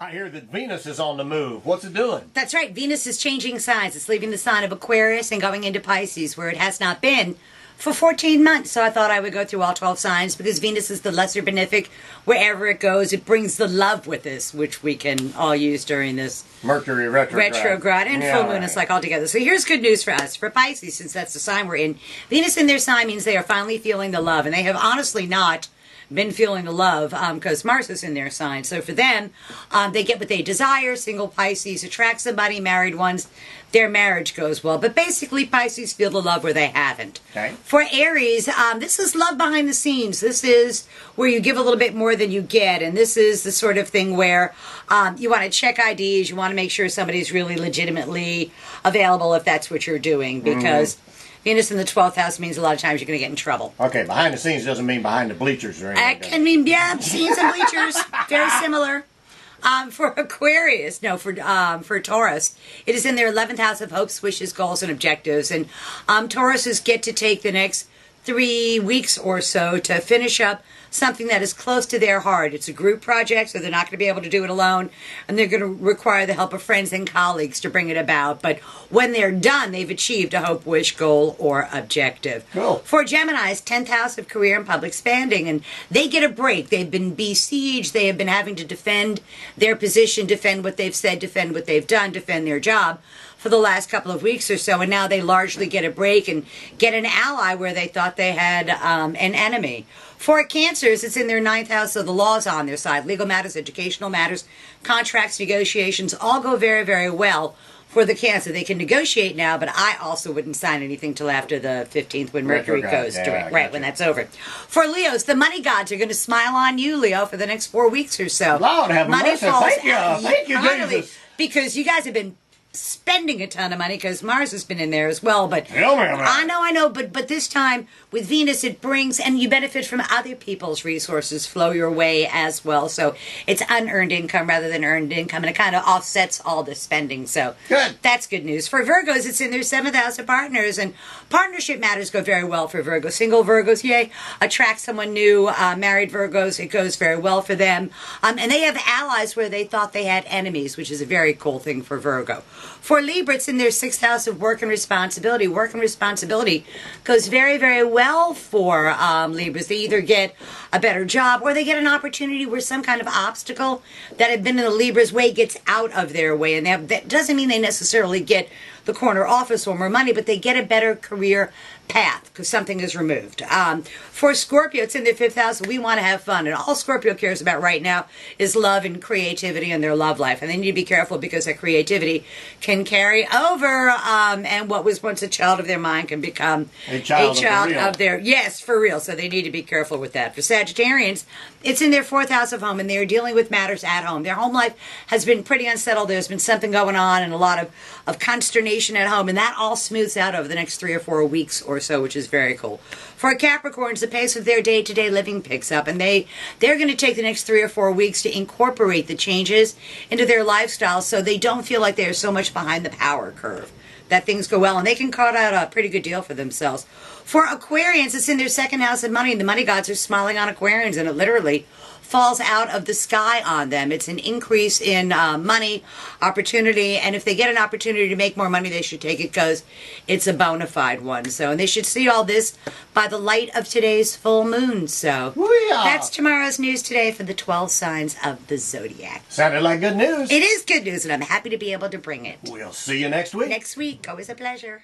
I hear that Venus is on the move. What's it doing? That's right. Venus is changing signs. It's leaving the sign of Aquarius and going into Pisces, where it has not been for 14 months. So I thought I would go through all 12 signs because Venus is the lesser benefic. Wherever it goes, it brings the love with us, which we can all use during this Mercury retrograde and full moon. It's like all together. So here's good news for us. For Pisces, since that's the sign we're in, Venus in their sign means they are finally feeling the love. And they have honestly not been feeling the love because Mars is in their sign. So for them, they get what they desire. Single Pisces attract somebody, married ones, their marriage goes well. But basically, Pisces feel the love where they haven't. Okay. For Aries, this is love behind the scenes. This is where you give a little bit more than you get. And this is the sort of thing where you want to check IDs. You want to make sure somebody's really legitimately available if that's what you're doing. Because Venus in the 12th house means a lot of times you're going to get in trouble. Okay, behind the scenes doesn't mean behind the bleachers or anything. It can mean, yeah, scenes and bleachers. Very similar. For Aquarius, no, for Taurus, it is in their 11th house of hopes, wishes, goals, and objectives. And Tauruses get to take the next 3 weeks or so to finish up something that is close to their heart. It's a group project, so they're not going to be able to do it alone, and they're going to require the help of friends and colleagues to bring it about. But when they're done, they've achieved a hope, wish, goal, or objective. Cool. For Geminis, 10th house of career and public standing, and they get a break. They've been besieged. They have been having to defend their position, defend what they've said, defend what they've done, defend their job for the last couple of weeks or so, and now they largely get a break and get an ally where they thought they had an enemy. For Cancers, it's in their 9th house, so the law's on their side. Legal matters, educational matters, contracts, negotiations, all go very, very well for the Cancer. They can negotiate now, but I also wouldn't sign anything till after the 15th when Mercury goes direct, right, when that's over. For Leos, the money gods are going to smile on you, Leo, for the next 4 weeks or so. Lord have money mercy. falls Thank you, Jesus. Because you guys have been spending a ton of money because Mars has been in there as well. But I know. But this time with Venus, it brings, and you benefit from other people's resources flow your way as well. So it's unearned income rather than earned income, and it kind of offsets all the spending. So good. That's good news. For Virgos, it's in their 7th house of partners, and partnership matters go very well for Virgos. Single Virgos, yay, attract someone new. Married Virgos, it goes very well for them. And they have allies where they thought they had enemies, which is a very cool thing for Virgo. For Libra, it's in their 6th house of work and responsibility. Work and responsibility goes very, very well for Libras. They either get a better job or they get an opportunity where some kind of obstacle that had been in the Libra's way gets out of their way. And that doesn't mean they necessarily get the corner office or more money, but they get a better career path because something is removed. For Scorpio, it's in their 5th house. We want to have fun, and all Scorpio cares about right now is love and creativity in their love life. And they need to be careful because that creativity can carry over, and what was once a child of their mind can become a child of their, yes, for real. So they need to be careful with that. For Sagittarians, it's in their 4th house of home, and they are dealing with matters at home. Their home life has been pretty unsettled. There's been something going on and a lot of consternation at home, and that all smooths out over the next 3 or 4 weeks or so, which is very cool. For Capricorns, the pace of their day-to-day living picks up, and they're going to take the next 3 or 4 weeks to incorporate the changes into their lifestyle so they don't feel like they're so much behind the power curve, that things go well, and they can cut out a pretty good deal for themselves. For Aquarians, it's in their 2nd house of money, and the money gods are smiling on Aquarians, and it literally falls out of the sky on them. It's an increase in money, opportunity, and if they get an opportunity to make more money, they should take it because it's a bona fide one. So, and they should see all this by the light of today's full moon. So, that's tomorrow's news today for the 12 signs of the zodiac. Sounded like good news. It is good news, and I'm happy to be able to bring it. We'll see you next week. Next week. Always a pleasure.